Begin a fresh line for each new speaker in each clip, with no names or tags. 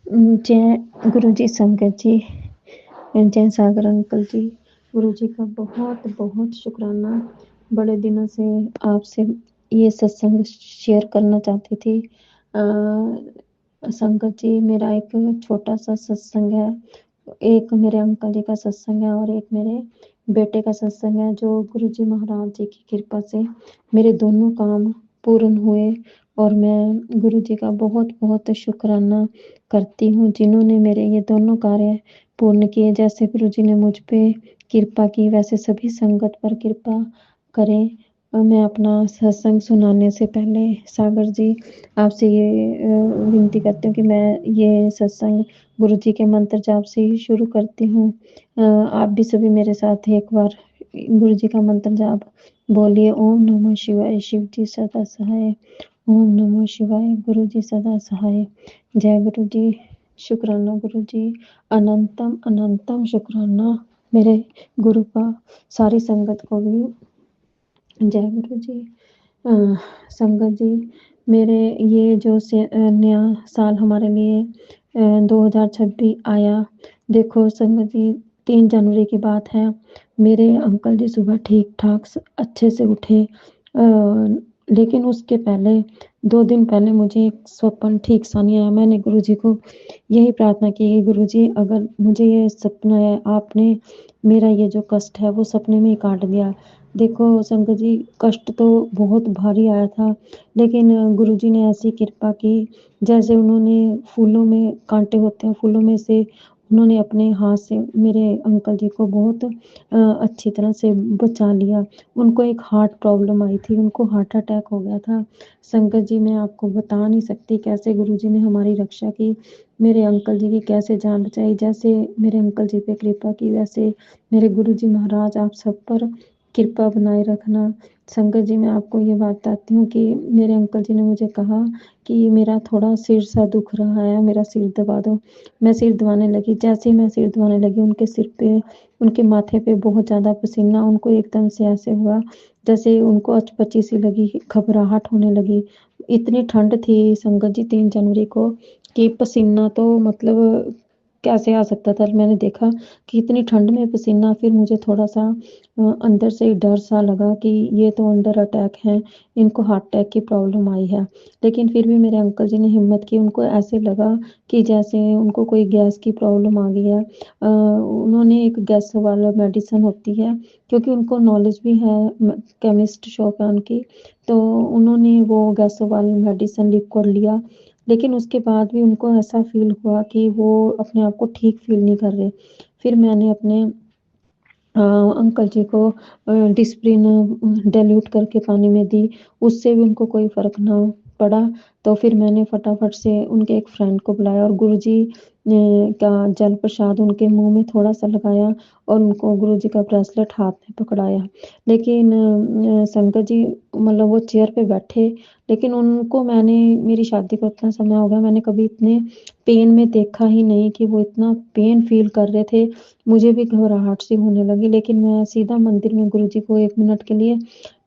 जय गुरु जी, संगत जी, जय सागर अंकल जी। गुरु जी का बहुत बहुत शुक्राना। बड़े दिनों से आपसे ये सत्संग शेयर करना चाहती थी। संगत जी, मेरा एक छोटा सा सत्संग है। एक मेरे अंकल जी का सत्संग है और एक मेरे बेटे का सत्संग है, जो गुरु जी महाराज जी की कृपा से मेरे दोनों काम पूर्ण हुए। और मैं गुरु जी का बहुत बहुत शुक्राना करती हूँ, जिन्होंने मेरे ये दोनों कार्य पूर्ण किए। जैसे गुरु जी ने मुझ पे कृपा की, वैसे सभी संगत पर कृपा करें। मैं अपना सत्संग सुनाने से पहले सागर जी, आपसे ये विनती करती हूँ कि मैं ये सत्संग गुरु जी के मंत्र जाप से ही शुरू करती हूँ। आप भी सभी मेरे साथ एक बार गुरु जी का मंत्र जाप बोलिए। ओम नमः शिवाय, शिव जी सदा सहाय। ओम नमः शिवाय, गुरु जी सदा सहाय। जय गुरु जी। शुक्राना गुरु जी, अनंतम अनंतम शुक्राना मेरे गुरु का, सारी संगत को भी। जय गुरु जी। संगत जी, मेरे ये जो नया साल हमारे लिए 2026 आया। देखो संगत जी, 3 जनवरी की बात है। मेरे अंकल जी सुबह ठीक ठाक अच्छे से उठे, लेकिन उसके पहले 2 दिन पहले मुझे एक स्वप्न ठीक सा नहीं आया। मैंने गुरु जी को यही प्रार्थना की, गुरु जी अगर मुझे ये सपना है, आपने मेरा ये जो कष्ट है वो सपने में ही काट दिया। देखो संगत जी, कष्ट तो बहुत भारी आया था, लेकिन गुरु जी ने ऐसी कृपा की, जैसे उन्होंने फूलों में कांटे होते हैं, फूलों में से उन्होंने अपने हाथ से मेरे अंकल जी को बहुत अच्छी तरह से बचा लिया। उनको एक हार्ट प्रॉब्लम आई थी, उनको हार्ट अटैक हो गया था। संगत जी, मैं आपको बता नहीं सकती कैसे गुरु जी ने हमारी रक्षा की, मेरे अंकल जी की कैसे जान बचाई। जैसे मेरे अंकल जी पे कृपा की, वैसे मेरे गुरु जी महाराज आप सब पर कृपा बनाए रखना। संगत जी, मैं आपको ये बात बताती हूँ कि मेरे अंकल जी ने मुझे कहा कि मेरा थोड़ा सिर सा दुख रहा है, मेरा सिर दबा दो। मैं सिर दबाने लगी। जैसे ही मैं सिर दबाने लगी, उनके सिर पे, उनके माथे पे बहुत ज़्यादा पसीना, उनको एकदम से ऐसे हुआ जैसे उनको अचपची सी लगी, घबराहट होने लगी। इतनी ठंड थी संगत जी 3 जनवरी को, कि पसीना तो मतलब कैसे आ सकता था। मैंने देखा कि इतनी ठंड में पसीना, फिर मुझे थोड़ा-सा अंदर से डर सा लगा कि ये तो अंडर अटैक हैं, इनको हार्ट अटैक की प्रॉब्लम आई है। लेकिन फिर भी मेरे अंकल जी ने हिम्मत की, उनको ऐसे लगा कि जैसे उनको कोई गैस की प्रॉब्लम आ गई है। उन्होंने एक गैस वाला मेडिसिन होती है, क्योंकि उनको नॉलेज भी है, केमिस्ट शॉप है उनकी, तो उन्होंने वो गैस वाली मेडिसिन लिख कर लिया। लेकिन उसके बाद भी उनको ऐसा फ़ील हुआ कि वो अपने आप को ठीक फ़ील नहीं कर रहे। फिर मैंने अपने अंकल जी को डिस्प्रिन डाइल्यूट करके पानी में दी, उससे भी उनको कोई फ़र्क ना पड़ा। तो फिर मैंने फटाफट से उनके एक फ्रेंड को बुलाया और गुरुजी का जल प्रसाद उनके मुँह में थोड़ा-सा लगाया और उनको गुरुजी का ब्रेसलेट हाथ में पकड़ाया। लेकिन संगत जी, मतलब वो चेयर पे बैठे, लेकिन उनको मैंने, मेरी शादी को इतना समय हो गया, मैंने कभी इतने पेन में देखा ही नहीं कि वो इतना पेन फ़ील कर रहे थे। मुझे भी घबराहट सी होने लगी, लेकिन मैं सीधा मंदिर में गुरुजी को 1 मिनट के लिए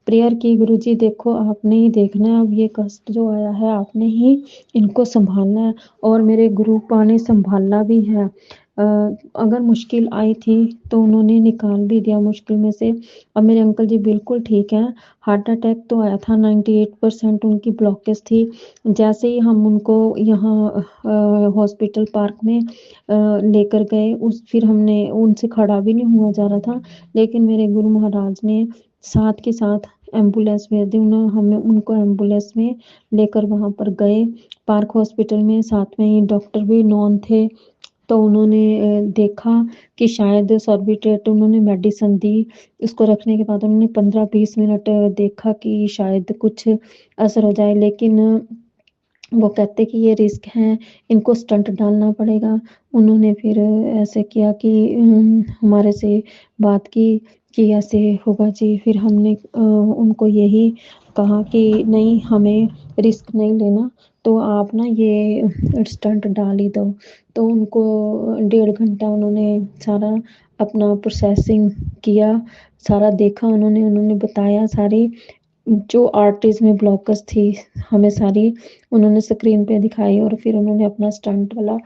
प्रेयर की। गुरुजी देखो, आपने ही देखना है, अब ये कष्ट जो आया है आपने ही इनको सँभालना है, और मेरे गुरुपा ने सँभाला भी है। अगर मुश्किल आई थी तो उन्होंने निकाल भी दिया मुश्किल में से। अब मेरे अंकल जी बिल्कुल ठीक हैं। हार्ट अटैक तो आया था, 98% उनकी ब्लॉकेज थी। जैसे ही हम उनको यहाँ हॉस्पिटल पार्क में लेकर गए, फिर हमने उनसे खड़ा भी नहीं हुआ जा रहा था, लेकिन मेरे गुरु महाराज ने साथ के साथ एम्बुलेंस भेज दी। उन्होंने हमें उनको एम्बुलेंस में लेकर वहाँ पर गए पार्क हॉस्पिटल में। साथ में ही डॉक्टर भी नॉन थे, तो उन्होंने देखा कि शायद सॉर्बिट्रेट, उन्होंने मेडिसिन दी। इसको रखने के बाद उन्होंने 15-20 मिनट देखा कि शायद कुछ असर हो जाए, लेकिन वो कहते कि ये रिस्क है, इनको स्टंट डालना पड़ेगा। उन्होंने फिर ऐसे किया कि हमारे से बात की कि ऐसे होगा जी। फिर हमने उनको यही कहा कि नहीं, हमें रिस्क नहीं लेना, तो आप ना ये स्टंट डाल ही दो। तो उनको 1.5 घंटा उन्होंने सारा अपना प्रोसेसिंग किया, सारा देखा उन्होंने बताया सारी जो आर्टरीज में ब्लॉकस थी हमें सारी उन्होंने स्क्रीन पे दिखाई और फिर उन्होंने अपना स्टंट वाला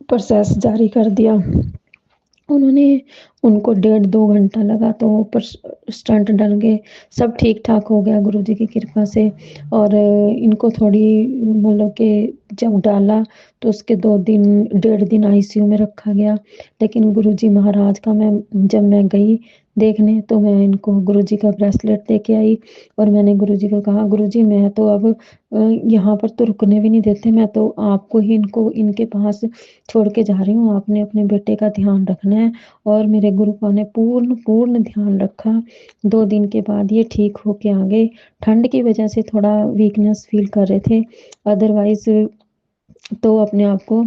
प्रोसेस जारी कर दिया। उन्होंने उनको 1.5-2 घंटा लगा तो ऊपर स्टंट डल गए, सब ठीक ठाक हो गया गुरुजी की कृपा से। और इनको थोड़ी मतलब कि जब डाला तो उसके 2 दिन 1.5 दिन आईसीयू में रखा गया। लेकिन गुरुजी महाराज का जब मैं गई देखने तो मैं इनको गुरुजी का ब्रेसलेट दे के आई और मैंने गुरुजी को कहा, गुरुजी मैं तो अब यहाँ पर तो रुकने भी नहीं देते, मैं तो आपको ही इनको इनके पास छोड़ के जा रही हूँ, आपने अपने बेटे का ध्यान रखना है। और मेरे गुरुपा ने पूर्ण पूर्ण ध्यान रखा। 2 दिन के बाद ये ठीक होके आ गए। ठंड की वजह से थोड़ा वीकनेस फील कर रहे थे, अदरवाइज तो अपने आप को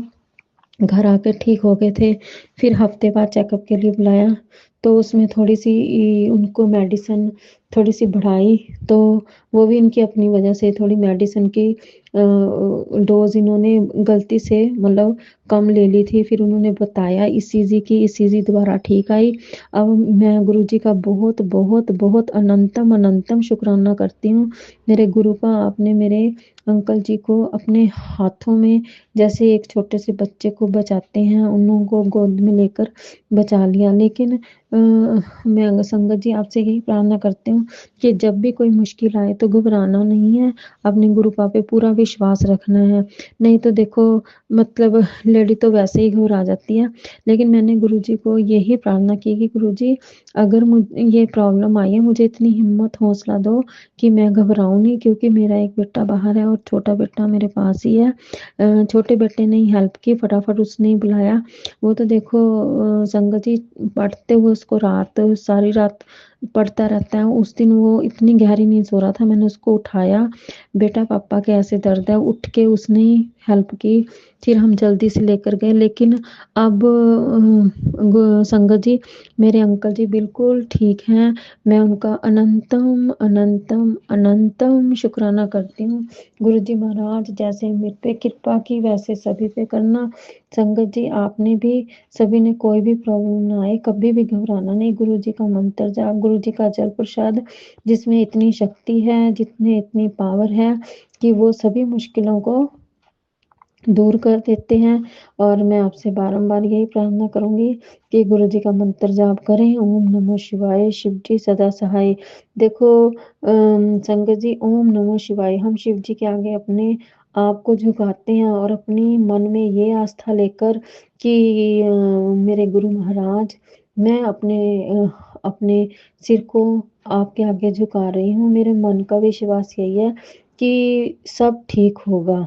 घर आकर ठीक हो गए थे। फिर हफ्ते बाद चेकअप के लिए बुलाया तो उसमें थोड़ी सी उनको मेडिसिन थोड़ी सी बढ़ाई, तो वो भी इनकी अपनी वजह से थोड़ी मेडिसिन की डोज इन्होंने गलती से मतलब कम ले ली थी। फिर उन्होंने बताया ईसीजी की, ईसीजी दोबारा ठीक आई। अब मैं गुरुजी का बहुत बहुत बहुत अनंतम अनंतम शुक्राना करती हूँ। मेरे गुरु का आपने मेरे अंकल जी को अपने हाथों में जैसे एक छोटे से बच्चे को बचाते हैं उन लोगों को गोद में लेकर बचा लिया। लेकिन मैं संगत जी आपसे यही प्रार्थना करती हूँ कि जब भी कोई मुश्किल आए तो घबराना नहीं है, अपने गुरुपा पे पूरा विश्वास रखना है। नहीं तो देखो मतलब लेडी तो वैसे ही घबरा जाती है। लेकिन मैंने गुरुजी को यही प्रार्थना की कि गुरुजी अगर मुझे ये प्रॉब्लम आई है मुझे इतनी हिम्मत हौसला दो कि मैं घबराऊं नहीं, क्योंकि मेरा एक बेटा बाहर है और छोटा बेटा मेरे पास ही है। छोटे बेटे ने ही हेल्प की, फटाफट उसने ही बुलाया। वो तो देखो संगत जी पढ़ते हुए उसको रात सारी रात पढ़ता रहता है। उस दिन वो इतनी गहरी नींद सो रहा था, मैंने उसको उठाया, बेटा पापा के ऐसे दर्द है, उठ के उसने ही हेल्प की। फिर हम जल्दी से लेकर गए। लेकिन अब संगत जी मेरे अंकल जी बिल्कुल ठीक हैं। मैं उनका अनंतम अनंतम अनंतम शुक्राना करती हूँ। गुरुजी महाराज जैसे मेरे पे कृपा की वैसे सभी पे करना। संगत जी आपने भी सभी ने कोई भी प्रॉब्लम ना आए कभी भी घबराना नहीं। गुरुजी का मंत्र जाप, गुरुजी का जल प्रसाद जिसमें इतनी शक्ति है, जितने इतनी पावर है कि वो सभी मुश्किलों को दूर कर देते हैं। और मैं आपसे बारंबार यही प्रार्थना करूंगी कि गुरुजी का मंत्र जाप करें, ओम नमो शिवाय, शिव जी सदा सहाय। देखो संगत जी ओम नमो शिवाय हम शिव जी के आगे अपने आप को झुकाते हैं और अपनी मन में ये आस्था लेकर कि मेरे गुरु महाराज मैं अपने सिर को आपके आगे झुका रही हूँ। मेरे मन का विश्वास यही है कि सब ठीक होगा,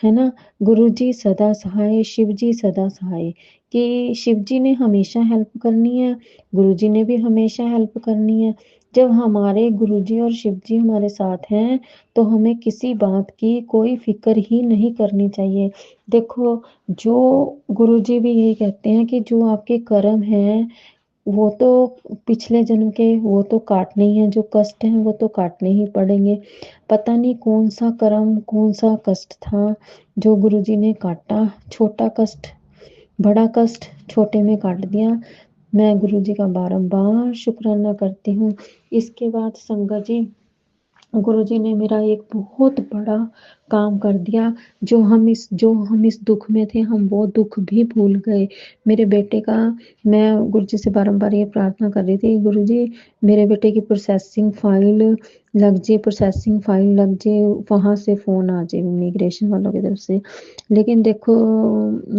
है ना। गुरुजी सदा सहाय, शिव जी सदा सहाय, कि शिव जी ने हमेशा हेल्प करनी है, गुरुजी ने भी हमेशा हेल्प करनी है। जब हमारे गुरुजी और शिव जी हमारे साथ हैं तो हमें किसी बात की कोई फिक्र ही नहीं करनी चाहिए। देखो जो गुरुजी भी यही कहते हैं कि जो आपके कर्म हैं वो तो पिछले जन्म के वो तो काटने ही है, जो कष्ट हैं वो तो काटने ही पड़ेंगे। पता नहीं कौन सा कर्म कौन सा कष्ट था जो गुरुजी ने काटा। छोटा कष्ट बड़ा कष्ट छोटे में काट दिया। मैं गुरुजी का बारंबार शुक्राना करती हूँ। इसके बाद संगत जी गुरुजी ने मेरा एक बहुत बड़ा काम कर दिया। जो हम इस दुख में थे हम वो दुख भी भूल गए। मेरे बेटे का मैं गुरुजी से बारंबार ये प्रार्थना कर रही थी, गुरुजी मेरे बेटे की प्रोसेसिंग फाइल लग जाए, वहां से फोन आ जाए इमिग्रेशन वालों की तरफ से। लेकिन देखो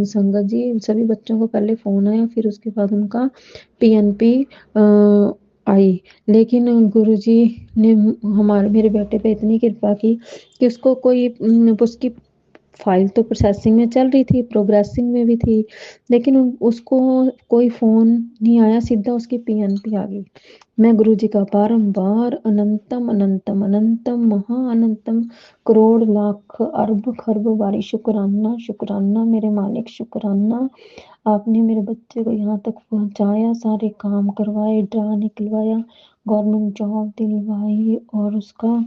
संगत जी सभी बच्चों को पहले फोन आया, फिर उसके बाद उनका पीएनपी आई। लेकिन गुरुजी ने हमारे मेरे बेटे पे इतनी कृपा की कि उसको उसकी फाइल तो प्रोसेसिंग में चल रही थी, प्रोग्रेसिंग में भी थी, लेकिन उसको कोई फोन नहीं आया, सीधा उसकी पीएनपी आ गई। मैं गुरुजी का बारंबार अनंतम अनंतम अनंतम महा अनंतम करोड़ लाख अरब खरब बारी शुक्राना शुक्राना मेरे मालिक शुक्राना। आपने मेरे बच्चे को यहाँ तक पहुँचाया, सारे काम करवाए, ड्रा निकलवाया, गवर्नमेंट जॉब दिलवाई और उसका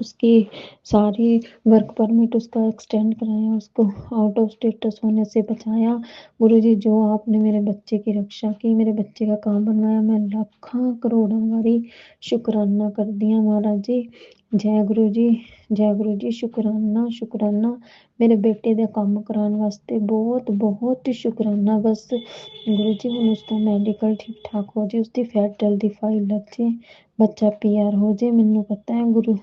उसकी सारी वर्क परमिट उसका एक्सटेंड कराया, उसको आउट ऑफ स्टेटस होने से बचाया। गुरुजी जो आपने मेरे बच्चे की रक्षा की, मेरे बच्चे का काम बनवाया, मैं लाखां करोड़ां वारी शुकराना करदी हां महाराज जी। जय गुरु जी, जय गुरु जी। शुकराना शुकराना मेरे बेटे ਦਾ ਕੰਮ ਕਰਾਉਣ ਵਾਸਤੇ ਬਹੁਤ ਬਹੁਤ शुकराना। बस गुरु जी ਹੁਣ ਉਸਦਾ ਮੈਡੀਕਲ ਠੀਕ ਠਾਕ ਹੋ ਜੇ, ਉਸਦੀ ਫੈਟਲ ਦੀ ਫਾਈਲ ਲੱਗ ਜੇ, ਬੱਚਾ ਪੀਆਰ ਹੋ ਜੇ। ਮੈਨੂੰ ਪਤਾ ਹੈ ਗੁਰੂ,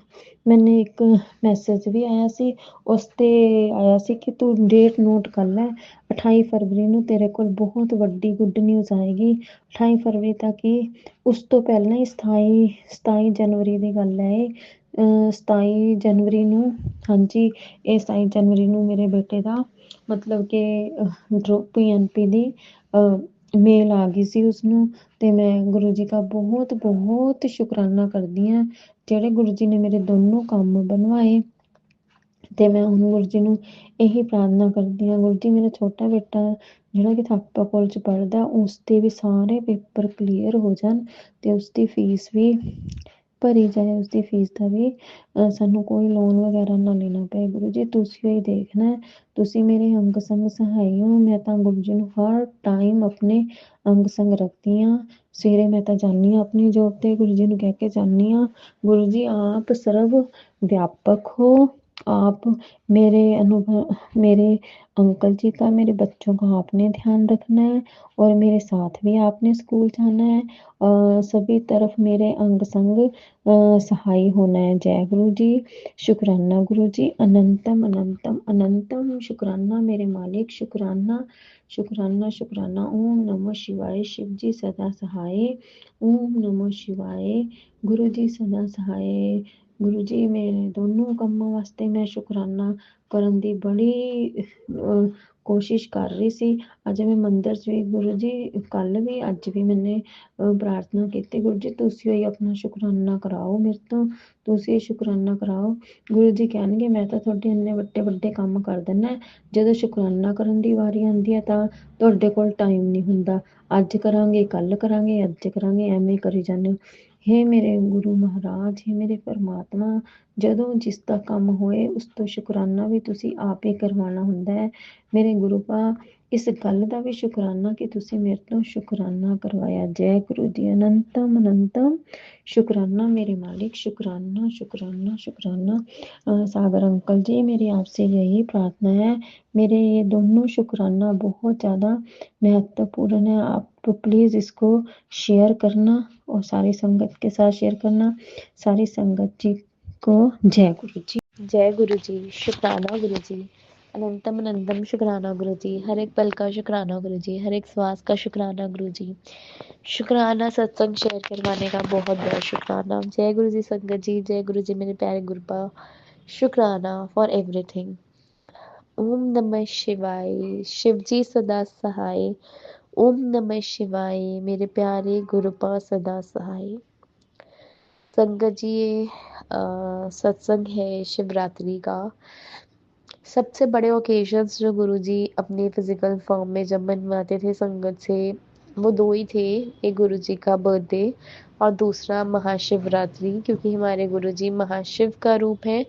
ਮੈਨੂੰ ਇੱਕ ਮੈਸੇਜ ਵੀ ਆਇਆ ਸੀ, ਉਸ ਤੇ ਆਇਆ ਸੀ ਕਿ ਤੂੰ ਡੇਟ ਨੋਟ ਕਰ ਲੈ, 28 ਫਰਵਰੀ ਨੂੰ ਤੇਰੇ ਕੋਲ ਬਹੁਤ ਵੱਡੀ ਗੁੱਡ ਨਿਊਜ਼ ਆਏਗੀ। 28 ਫਰਵਰੀ ਤੱਕ ਹੀ, ਉਸ ਤੋਂ ਪਹਿਲਾਂ ਹੀ 27 ਜਨਵਰੀ ਦੀ ਗੱਲ ਹੈ ਇਹ। 27 ਜਨਵਰੀ ਨੂੰ, ਹਾਂਜੀ ਇਹ 27 ਜਨਵਰੀ ਨੂੰ ਮੇਰੇ ਬੇਟੇ ਦਾ ਮਤਲਬ ਕਿ PNP ਦੀ ਮੇਲ ਆ ਗਈ ਸੀ ਉਸਨੂੰ। ਤੇ ਮੈਂ ਗੁਰੂ ਜੀ ਦਾ ਬਹੁਤ ਬਹੁਤ ਸ਼ੁਕਰਾਨਾ ਕਰਦੀ ਹਾਂ, ਜਿਹੜੇ ਗੁਰੂ ਜੀ ਨੇ ਮੇਰੇ ਦੋਨੋਂ ਕੰਮ ਬਣਵਾਏ। ਤੇ ਮੈਂ ਹੁਣ ਗੁਰੂ ਜੀ ਨੂੰ ਇਹੀ ਪ੍ਰਾਰਥਨਾ ਕਰਦੀ ਹਾਂ, ਗੁਰੂ ਜੀ ਮੇਰਾ ਛੋਟਾ ਬੇਟਾ ਜਿਹੜਾ ਕਿ ਥਾਪਾ ਕਾਲਜ 'ਚ ਪੜ੍ਹਦਾ, ਉਸਦੇ ਵੀ ਸਾਰੇ ਪੇਪਰ ਕਲੀਅਰ ਹੋ ਜਾਣ ਤੇ ਉਸਦੀ ਫੀਸ ਵੀ ਭਰੀ ਜਾਏ, ਉਸਦੀ ਫੀਸ ਦਾ ਵੀ ਸਾਨੂੰ ਕੋਈ ਲੋਨ ਵਗੈਰਾ ਨਾ ਲੈਣਾ ਪਏ। ਗੁਰੂ ਜੀ ਤੁਸੀਂ ਹੀ ਦੇਖਣਾ, ਤੁਸੀਂ ਮੇਰੇ ਅੰਗ ਸੰਗ ਸਹਾਈ ਹੋ। ਮੈਂ ਤਾਂ ਗੁਰੂ ਜੀ ਨੂੰ ਹਰ ਟਾਈਮ ਆਪਣੇ ਅੰਗ ਸੰਗ ਰੱਖਦੀ ਹਾਂ। ਸਵੇਰੇ ਮੈਂ ਤਾਂ ਜਾਂਦੀ ਹਾਂ ਆਪਣੀ ਜੋਬ ਤੇ, ਗੁਰੂ ਜੀ ਨੂੰ ਕਹਿ ਕੇ ਜਾਂਦੀ ਹਾਂ, ਗੁਰੂ ਜੀ ਆਪ ਸਰਵ व्यापक हो, आप मेरे अनुभव, मेरे अंकल जी का, मेरे बच्चों का आपने ध्यान रखना है और मेरे साथ भी आपने स्कूल जाना है, सभी तरफ मेरे अंग संग सहाय होना है। जय गुरु जी। शुकराना गुरु जी, अनंतम अनंतम अनंतम शुकराना मेरे मालिक, शुकराना शुकराना शुकराना। ओम नमः शिवाय। शिव जी सदा सहाय। ओम नमः शिवाय। गुरु जी सदा सहाय। गुरु जी ਮੇਰੇ ਦੋਨੋਂ ਕੰਮਾਂ ਵਾਸਤੇ ਮੈਂ ਸ਼ੁਕਰਾਨਾ ਕਰਨ ਦੀ ਬੜੀ ਕੋਸ਼ਿਸ਼ ਕਰ ਰਹੀ ਸੀ। ਅੱਜ ਮੈਂ ਮੰਦਰ 'ਚ ਵੀ ਗੁਰੂ ਜੀ, ਕੱਲ ਵੀ ਅੱਜ ਵੀ ਮੈਨੇ ਪ੍ਰਾਰਥਨਾ ਕੀਤੀ, ਗੁਰੂ ਜੀ ਤੁਸੀਂ ਹੀ ਆਪਣਾ ਸ਼ੁਕਰਾਨਾ ਕਰਾਓ ਮੇਰੇ ਤੋਂ, ਤੁਸੀਂ ਸ਼ੁਕਰਾਨਾ ਕਰਾਓ। ਗੁਰੂ ਜੀ ਕਹਿਣਗੇ ਮੈਂ ਤਾਂ ਤੁਹਾਡੇ ਇੰਨੇ ਵੱਡੇ ਵੱਡੇ ਕੰਮ ਕਰ ਦਿੰਦਾ, ਜਦੋਂ ਸ਼ੁਕਰਾਨਾ ਕਰਨ ਦੀ ਵਾਰੀ ਆਉਂਦੀ ਹੈ ਤਾਂ ਤੁਹਾਡੇ ਕੋਲ ਟਾਈਮ ਨਹੀਂ ਹੁੰਦਾ, ਅੱਜ ਕਰਾਂਗੇ ਕੱਲ ਕਰਾਂਗੇ ਅੱਜ ਕਰਾਂਗੇ, ਐਵੇਂ ਕਰੀ ਜਾਂਦੇ ਹੋ। हे ਮੇਰੇ ਗੁਰੂ ਮਹਾਰਾਜ, हे ਮੇਰੇ ਪਰਮਾਤਮਾ, ਜਦੋਂ ਜਿਸ ਦਾ ਕੰਮ ਹੋਏ ਉਸ ਤੋਂ ਸ਼ੁਕਰਾਨਾ ਵੀ ਤੁਸੀਂ ਆਪ ਹੀ ਕਰਵਾਉਣਾ ਹੁੰਦਾ ਹੈ। ਮੇਰੇ ਗੁਰੂ ਪਾ ਇਸ ਗੱਲ ਦਾ ਵੀ ਸ਼ੁਕਰਾਨਾ ਕਿ ਤੁਸੀਂ ਮੇਰੇ ਤੋਂ ਸ਼ੁਕਰਾਨਾ ਕਰਵਾਇਆ। ਜੈ ਗੁਰੂ ਜੀ, ਅਨੰਤਮ ਅਨੰਤਮ शुकराना मेरे मालिक, शुकराना शुकराना शुकराना। सागर अंकल जी मेरी आपसे यही प्रार्थना है, मेरे ये दोनों शुकराना बहुत ज़्यादा महत्वपूर्ण है। आप प्लीज़ इसको शेयर करना और सारी संगत के साथ शेयर करना। सारी संगत जी को जय गुरु जी।
जय गुरु जी। शुकराना गुरु जी, अनंतम अनंतम शुकराना गुरु जी, हर एक पल का शुकराना गुरु जी, हर एक श्वास का शुकराना गुरु जी। शुकराना सत्संग शेयर करवाने का बहुत बहुत शुकराना। जय गुरु जी संगत जी, जय गुरु जी मेरे प्यारे गुरुपा, शुकराना फॉर एवरीथिंग। ओम नमः शिवाय। शिव जी सदा सहाय। ओम नमः शिवाय। मेरे प्यारे गुरुपा सदा सहाय। संगत जी ये सत्संग है शिवरात्रि का। सबसे बड़े ओकेजन्स जो गुरुजी अपने फिजिकल फॉर्म में जब मनवाते थे संगत से, वो दो ही थे, एक गुरुजी का बर्थडे और दूसरा महाशिवरात्रि, क्योंकि हमारे गुरुजी महाशिव का रूप है।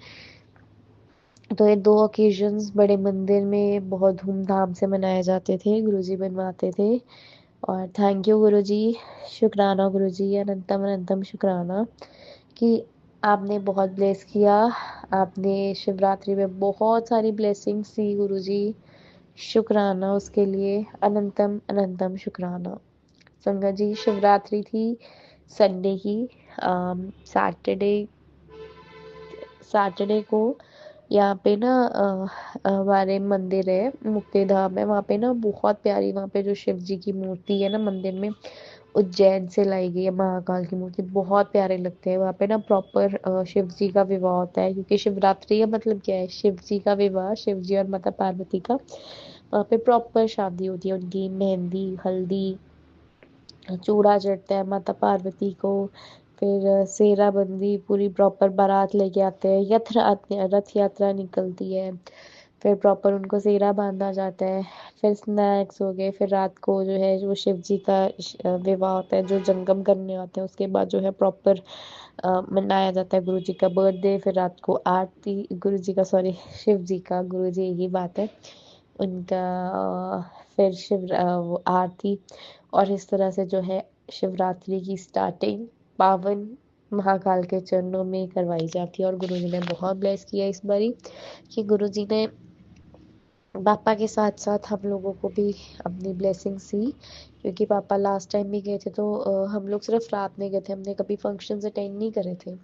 तो ये दो ओकेजन्स बड़े मंदिर में बहुत धूमधाम से मनाए जाते थे, गुरुजी बनवाते थे। और थैंक यू गुरुजी, शुक्राना गुरुजी, अनंतम अनंतम शुक्राना कि आपने बहुत ब्लेस किया। आपने शिवरात्रि में बहुत सारी ब्लेसिंग्स दी गुरुजी, शुक्राना उसके लिए, अनंतम अनंतम शुक्राना। संगत जी शिवरात्रि थी संडे की, सैटरडे को यहाँ पे ना हमारे मंदिर है, मुक्ति धाम है, वहाँ पे ना बहुत प्यारी, वहाँ पे जो शिव जी की मूर्ति है ना मंदिर में, उज्जैन से लाई गई है महाकाल की मूर्ति, बहुत प्यारे लगते हैं। वहाँ पे ना प्रॉपर शिव जी का विवाह होता है, क्योंकि शिवरात्रि का मतलब क्या है, शिव जी का विवाह, शिव जी और माता पार्वती का। वहाँ पे प्रॉपर शादी होती है उनकी, मेहंदी हल्दी, चूड़ा चढ़ता है माता पार्वती को, फिर सेरा बंदी, पूरी प्रॉपर बारात लेके आते हैं, रथ यात्रा निकलती है, फिर प्रॉपर उनको सेहरा बांधा जाता है, फिर स्नैक्स हो गए, फिर रात को जो है जो शिव जी का विवाह होता है, जो जंगम करने आते हैं, उसके बाद जो है प्रॉपर मनाया जाता है गुरु जी का बर्थडे। फिर रात को आरती, गुरु जी का, सॉरी, शिव जी का, गुरु जी यही बात है उनका, फिर वो आरती, और इस तरह से जो है शिवरात्रि की स्टार्टिंग पावन महाकाल के चरणों में करवाई जाती है। और गुरु जी ने बहुत ब्लेस किया इस बारी, कि गुरु जी ने पापा के साथ साथ हम लोगों को भी अपनी ब्लेसिंग्स दी, क्योंकि पापा लास्ट टाइम भी गए थे तो हम लोग सिर्फ रात में गए थे, हमने कभी फंक्शंस अटेंड नहीं करे थे।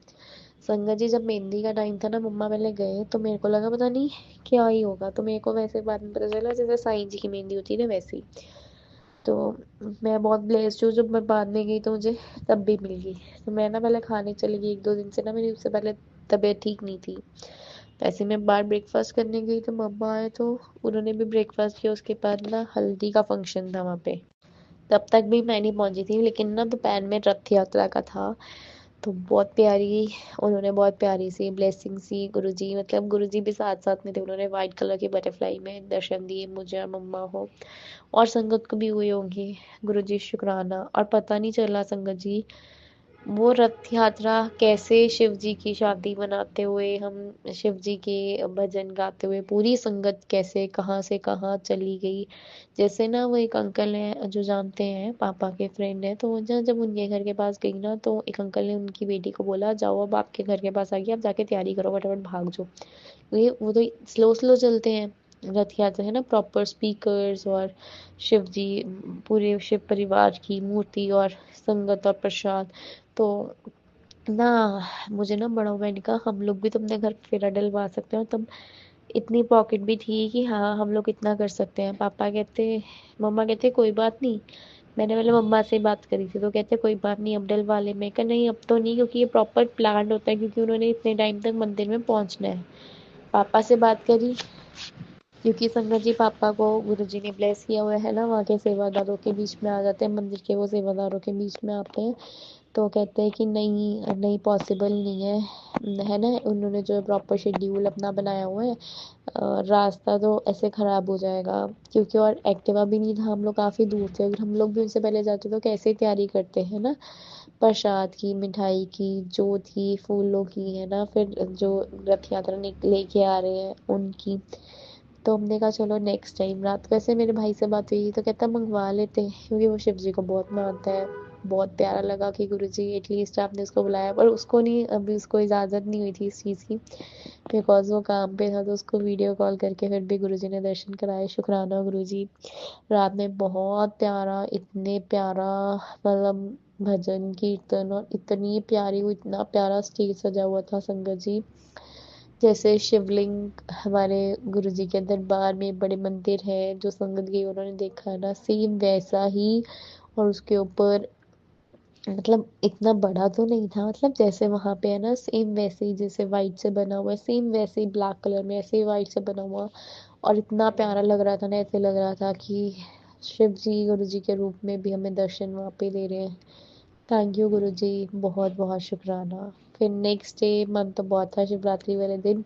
संगत जी, जब मेहंदी का टाइम था ना, मम्मा पहले गए तो मेरे को लगा पता नहीं क्या ही होगा, तो मेरे को वैसे बाद में पता चला जैसे साईं जी की मेहंदी होती है ना वैसी। तो मैं बहुत ब्लेस्ड हूँ, जब मैं बाद में गई तो मुझे तब भी मिल गई। तो मैं ना पहले खाने चली गई 1-2 दिन से ना, मेरी उससे पहले तबीयत ठीक नहीं थी। ऐसे मैं बाहर ब्रेकफास्ट करने गई तो मम्मा आए तो उन्होंने भी ब्रेकफास्ट किया। उसके बाद ना हल्दी का फंक्शन था वहाँ पे, तब तक भी मैं नहीं पहुंची थी, लेकिन ना दोपहर में रथ यात्रा का था। तो बहुत प्यारी, उन्होंने बहुत प्यारी सी ब्लेसिंग सी, गुरुजी, मतलब गुरुजी भी साथ साथ में थे। उन्होंने व्हाइट कलर की बटरफ्लाई में दर्शन दिए मुझे और मम्मा को, और संगत को भी हुए होंगे। गुरुजी शुक्राना। और पता नहीं चला संगत जी, वो रथ यात्रा कैसे शिव जी की शादी मनाते हुए, हम शिव जी के भजन गाते हुए, पूरी संगत कैसे कहाँ से कहाँ चली गई। जैसे ना वो एक अंकल हैं जो जानते हैं, पापा के फ्रेंड हैं, तो जब उनके घर के पास गई ना, तो एक अंकल ने उनकी बेटी को बोला, जाओ अब आपके घर के पास आ गई, आप जाके तैयारी करो, फटाफट भाग जाओ। ये वो तो स्लो स्लो चलते हैं, रथ यात्रा है ना, प्रॉपर स्पीकर्स और शिव जी, पूरे शिव परिवार की मूर्ति और संगत और प्रसाद। तो ना मुझे ना बड़ा मैंने कहा हम लोग भी तुमने घर फेरा डलवा सकते हो, तब इतनी पॉकेट भी थी कि हाँ हम लोग इतना कर सकते हैं। पापा कहते, मम्मा कहते कोई बात नहीं। मैंने पहले मम्मा से बात करी थी तो कहते कोई बात नहीं अब डलवा ले। मैं कहा नहीं अब तो नहीं, क्योंकि ये प्रॉपर प्लान होता है, क्योंकि उन्होंने इतने टाइम तक मंदिर में पहुंचना है। पापा से बात करी, क्योंकि संगत जी पापा को गुरुजी ने ब्लेस किया हुआ है ना, वहाँ के सेवादारों के बीच में आ जाते हैं, मंदिर के वो सेवादारों के बीच में आते हैं। तो कहते हैं कि नहीं नहीं पॉसिबल नहीं है ना, उन्होंने जो है प्रॉपर शेड्यूल अपना बनाया हुआ है, रास्ता तो ऐसे ख़राब हो जाएगा, क्योंकि और एक्टिवा भी नहीं था, हम लोग काफ़ी दूर थे, अगर हम लोग भी उनसे पहले जाते तो कैसे तैयारी करते हैं ना, प्रसाद की, मिठाई की, जोत की, फूलों की, है ना, फिर जो रथ यात्रा लेके आ रहे हैं उनकी। तो हमने कहा चलो नेक्स्ट टाइम। रात को ऐसे मेरे भाई से बात हुई तो कहता मंगवा लेते हैं, क्योंकि वो शिव जी को बहुत मानता है। बहुत प्यारा लगा कि गुरुजी एटलीस्ट आपने उसको बुलाया, पर उसको नहीं, अभी उसको इजाज़त नहीं हुई थी इस चीज़ की, बिकॉज वो काम पे था, तो उसको वीडियो कॉल करके फिर भी गुरुजी ने दर्शन कराए। शुक्राना गुरुजी। रात में बहुत प्यारा, इतने प्यारा, मतलब भजन कीर्तन, और इतनी प्यारी, वो इतना प्यारा स्टेज सजा हुआ था संगत जी। जैसे शिवलिंग हमारे गुरुजी के दरबार में बड़े मंदिर है, जो संगत गई उन्होंने देखा है ना, सेम वैसा ही। और उसके ऊपर, मतलब इतना बड़ा तो नहीं था, मतलब जैसे वहां पे है ना सेम वैसे ही, जैसे वाइट से बना हुआ है, सेम वैसे ही ब्लैक कलर में ऐसे ही वाइट से बना हुआ। और इतना प्यारा लग रहा था ना, ऐसे लग रहा था कि शिव जी गुरु जी के रूप में भी हमें दर्शन वहाँ पे दे रहे हैं। थैंक यू गुरु जी, बहुत बहुत शुक्राना। फिर नेक्स्ट डे मन तो बहुत था शिवरात्रि वाले दिन,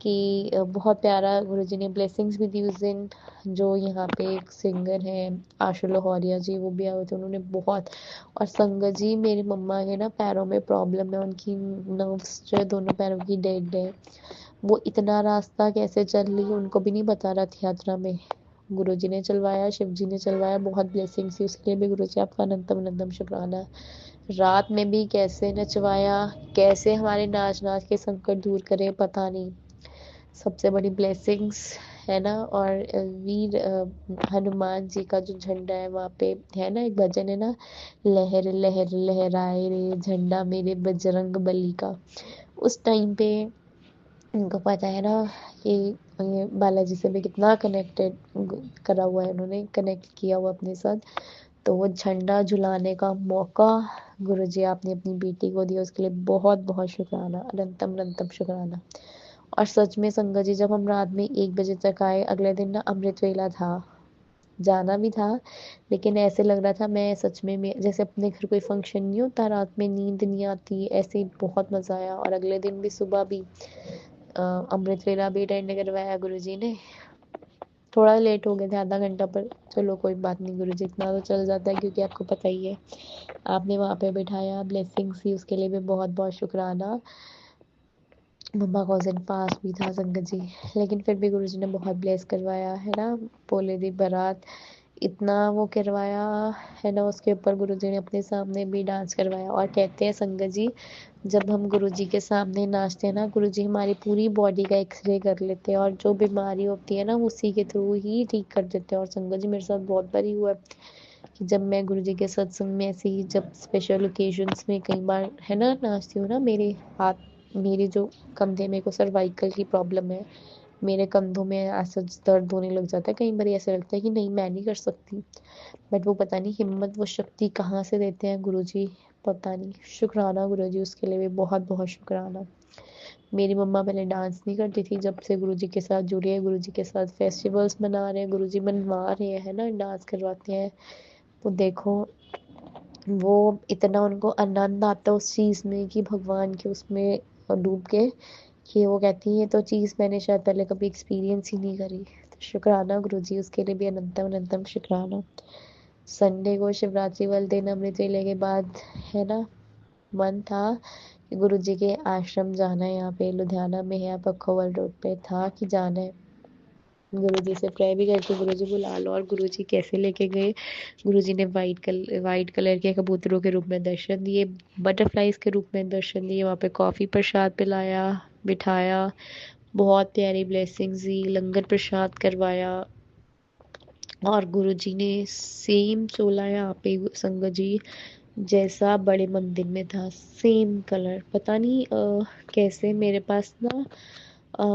कि बहुत प्यारा गुरुजी ने ब्लेसिंग्स भी दी उस दिन। जो यहाँ पे एक सिंगर हैं आशु लाहौरिया जी, वो भी आए हुए थे, उन्होंने बहुत। और संगत जी, मेरी मम्मा के ना पैरों में प्रॉब्लम है, उनकी नर्व्स जो है दोनों पैरों की डेड है। वो इतना रास्ता कैसे चल रही है उनको भी नहीं बता, रथ यात्रा में गुरु जी ने चलवाया, शिव जी ने चलवाया, बहुत ब्लेसिंग्स थी, उसके लिए भी गुरु जी आपका अनंतम अनंतम शुक्राना। रात में भी कैसे नचवाया, कैसे हमारे नाच नाच के संकट दूर करे, पता नहीं। सबसे बड़ी ब्लेसिंग्स है ना। और वीर हनुमान जी का जो झंडा है वहाँ पे, है ना एक भजन है ना, लहर लहर लहराए रे झंडा मेरे बजरंग बली का। उस टाइम पे उनको पता है ना कि ये बालाजी से भी कितना कनेक्टेड करा हुआ है, उन्होंने कनेक्ट किया हुआ अपने साथ। तो वो झंडा झुलाने का मौका गुरुजी आपने अपनी बेटी को दिया, उसके लिए बहुत बहुत शुक्राना, अनंतम अनंतम शुक्राना। और सच में संगत जी, जब हम रात में 1 बजे तक आए, अगले दिन ना अमृत वेला था, जाना भी था, लेकिन ऐसे लग रहा था मैं सच में जैसे अपने घर कोई फंक्शन नहीं होता, रात में नींद नहीं आती, ऐसे ही बहुत मजा आया। और अगले दिन भी सुबह भी अमृत वेला भी अटेंड करवाया गुरुजी ने। थोड़ा लेट हो गए थे, आधा घंटा, पर चलो कोई बात नहीं गुरुजी, इतना तो चल जाता है क्योंकि आपको पता ही है। आपने वहाँ पे बिठाया, ब्लेसिंग्स थी, उसके लिए भी बहुत बहुत शुक्राना। मम्मा का उस दिन पास भी था संगत जी, लेकिन फिर भी गुरुजी ने बहुत ब्लेस करवाया है ना। पोले दी बारात इतना वो करवाया है ना, उसके ऊपर गुरुजी ने अपने सामने भी डांस करवाया। और कहते हैं संगत जी, जब हम गुरुजी के सामने नाचते हैं ना, गुरुजी हमारी पूरी बॉडी का एक्सरे कर लेते हैं और जो बीमारी होती है ना उसी के थ्रू ही ठीक कर देते हैं। और संगत जी मेरे साथ बहुत बार हुआ है कि जब मैं गुरुजी के सत्संग में ऐसे ही, जब स्पेशल ओकेजन्स में कई बार है ना नाचती हूँ ना, मेरे हाथ, मेरे जो कंधे, मेरे को सर्वाइकल की प्रॉब्लम है, मेरे कंधों में ऐसा दर्द होने लग जाता है। कई बार ऐसा लगता है कि नहीं मैं नहीं कर सकती, बट वो पता नहीं हिम्मत, वो शक्ति कहाँ से देते हैं गुरुजी, पता नहीं। शुक्राना गुरुजी, उसके लिए भी बहुत बहुत शुक्राना। मेरी मम्मा पहले डांस नहीं करती थी, जब से गुरुजी के साथ जुड़ी है, गुरुजी के साथ फेस्टिवल्स मना रहे हैं, गुरुजी मनवा रहे हैं है ना, डांस करवाते हैं, तो देखो वो इतना उनको आनंद आता है उस चीज़ में कि भगवान के उसमें डूब के, कि वो कहती है तो चीज़ मैंने शायद पहले कभी एक्सपीरियंस ही नहीं करी। तो शुक्राना गुरुजी, उसके लिए भी अनंतम अनंतम शुक्राना। संडे को शिवरात्रि वाले दिन अमृत वेले के बाद है ना, मन था कि गुरुजी के आश्रम जाना है, यहाँ पे लुधियाना में है, पखोवल रोड पे था कि जाना है। गुरुजी से प्रे भी करके गुरुजी बुला लो, और गुरुजी कैसे लेके गए, गुरुजी ने वाइट कलर के कबूतरों के रूप में दर्शन दिए, बटरफ्लाइज के रूप में दर्शन दिए, वहाँ पे कॉफ़ी प्रसाद पिलाया, बिठाया, बहुत प्यारी ब्लेसिंग्स दी, लंगर प्रसाद करवाया। और गुरुजी ने सेम चोला यहाँ पे संगत जी जैसा बड़े मंदिर में था, सेम कलर, पता नहीं कैसे मेरे पास ना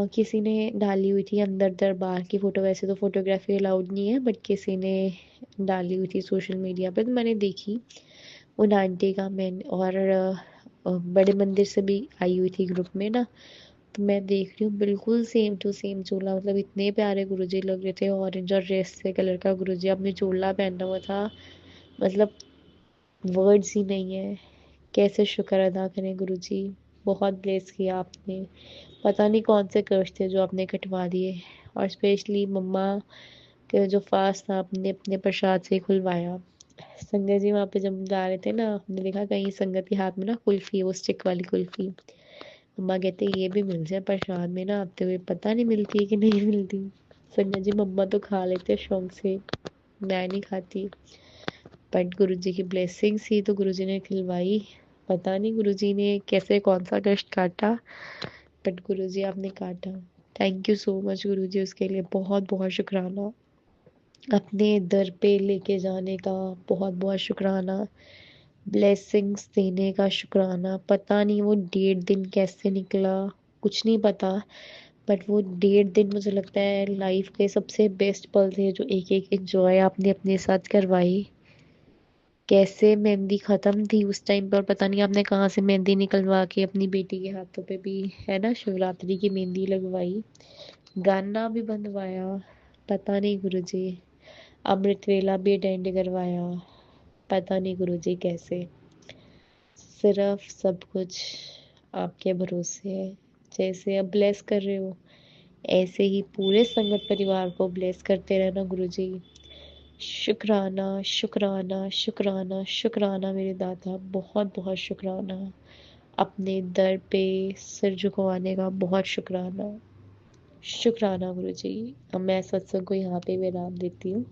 किसी ने डाली हुई थी अंदर दरबार की फ़ोटो। वैसे तो फोटोग्राफी अलाउड नहीं है, बट किसी ने डाली हुई थी सोशल मीडिया पे, तो मैंने देखी उन आंटी का। मैंने और बड़े मंदिर से भी आई हुई थी ग्रुप में ना, तो मैं देख रही हूँ बिल्कुल सेम टू सेम चोला, मतलब इतने प्यारे गुरुजी लग रहे थे। ऑरेंज और रेड से कलर का गुरुजी अपने चोला पहना हुआ था, मतलब वर्ड्स ही नहीं है, कैसे शुक्र अदा करें गुरुजी। बहुत ब्लेस किया आपने, पता नहीं कौन से कष्ट थे जो आपने कटवा दिए। और स्पेशली मम्मा के जो फास्ट था, आपने अपने प्रसाद से खुलवाया। संगत जी वहाँ पे जब जा रहे थे ना, हमने देखा कहीं संगत के हाथ में ना कुल्फी, वो स्टिक वाली कुल्फी, मम्मा कहते ये भी मिल जाए प्रसाद में ना आते हुए, पता नहीं मिलती है कि नहीं मिलती। संगत जी मम्मा तो खा लेते शौक से, मैं नहीं खाती, बट गुरुजी की ब्लेसिंग थी तो गुरुजी ने खिलवाई। पता नहीं गुरुजी ने कैसे कौन सा कष्ट काटा, बट गुरुजी आपने काटा। थैंक यू सो मच गुरुजी, उसके लिए बहुत बहुत शुक्राना। अपने दर पे लेके जाने का बहुत बहुत शुक्राना, ब्लेसिंग्स देने का शुक्राना। पता नहीं वो 1.5 दिन कैसे निकला, कुछ नहीं पता, बट वो 1.5 दिन मुझे लगता है लाइफ के सबसे बेस्ट पल थे, जो एक एक एंजॉय आपने अपने साथ करवाई। कैसे मेहंदी खत्म थी उस टाइम पर, पता नहीं आपने कहाँ से मेहंदी निकलवा के अपनी बेटी के हाथों पे भी है ना शिवरात्रि की मेहंदी लगवाई, गाना भी बनवाया। पता नहीं गुरुजी, अमृत वेला भी अटेंड करवाया, पता नहीं गुरुजी कैसे। सिर्फ सब कुछ आपके भरोसे है। जैसे अब ब्लेस कर रहे हो, ऐसे ही पूरे संगत परिवार को ब्लेस करते रहना गुरुजी। शुक्राना शुक्राना शुक्राना शुक्राना मेरे दादा, बहुत बहुत शुक्राना। अपने दर पे सिर झुकवाने का बहुत शुक्राना। शुक्राना गुरुजी। अब मैं सत्संग को यहाँ पे विराम देती हूँ।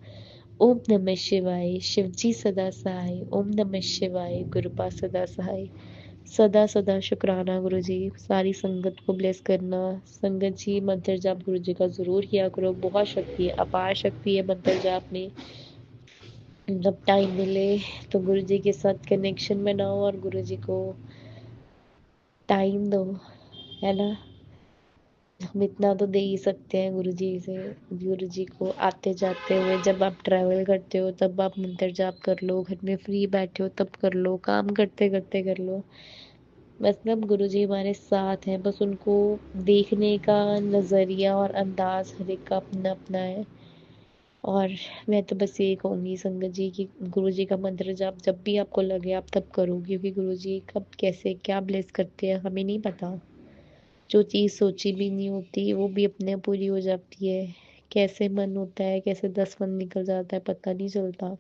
ओम नमः शिवाय, शिवजी सदा सहाय। ओम नमः शिवाय, गुरुपा सदा सहाय। सदा सदा शुक्राना गुरुजी। सारी संगत को ब्लेस करना। संगत जी मंत्र जाप गुरुजी का जरूर किया करो, बहुत शक्ति है, अपार शक्ति है मंत्र जाप में। जब टाइम मिले तो गुरुजी के साथ कनेक्शन बनाओ और गुरुजी को टाइम दो, है ना। हम इतना तो दे ही सकते हैं गुरुजी से। गुरुजी को आते जाते हुए, जब आप ट्रैवल करते हो तब आप मंत्र जाप कर लो, घर में फ्री बैठे हो तब कर लो, काम करते करते कर लो। मतलब गुरुजी हमारे साथ हैं, बस उनको देखने का नज़रिया और अंदाज हर एक का अपना अपना है। और मैं तो बस ये कहूँगी संगत जी कि गुरु जी का मंत्र जाप जब भी आपको लगे आप तब करो, क्योंकि गुरु जी कब कैसे क्या ब्लेस करते हैं हमें नहीं पता। जो चीज़ सोची भी नहीं होती वो भी अपने आप पूरी हो जाती है। कैसे मन होता है, कैसे 10 मन निकल जाता है पता नहीं चलता,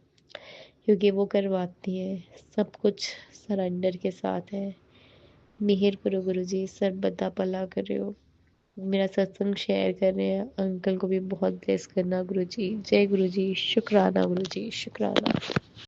क्योंकि वो करवाती है। सब कुछ सरेंडर के साथ है। मिहर करो गुरुजी, सर्वदा भला करो। मेरा सत्संग शेयर कर रहे हैं, अंकल को भी बहुत ब्लेस करना गुरुजी। जय गुरुजी, शुक्राना गुरुजी, शुक्राना।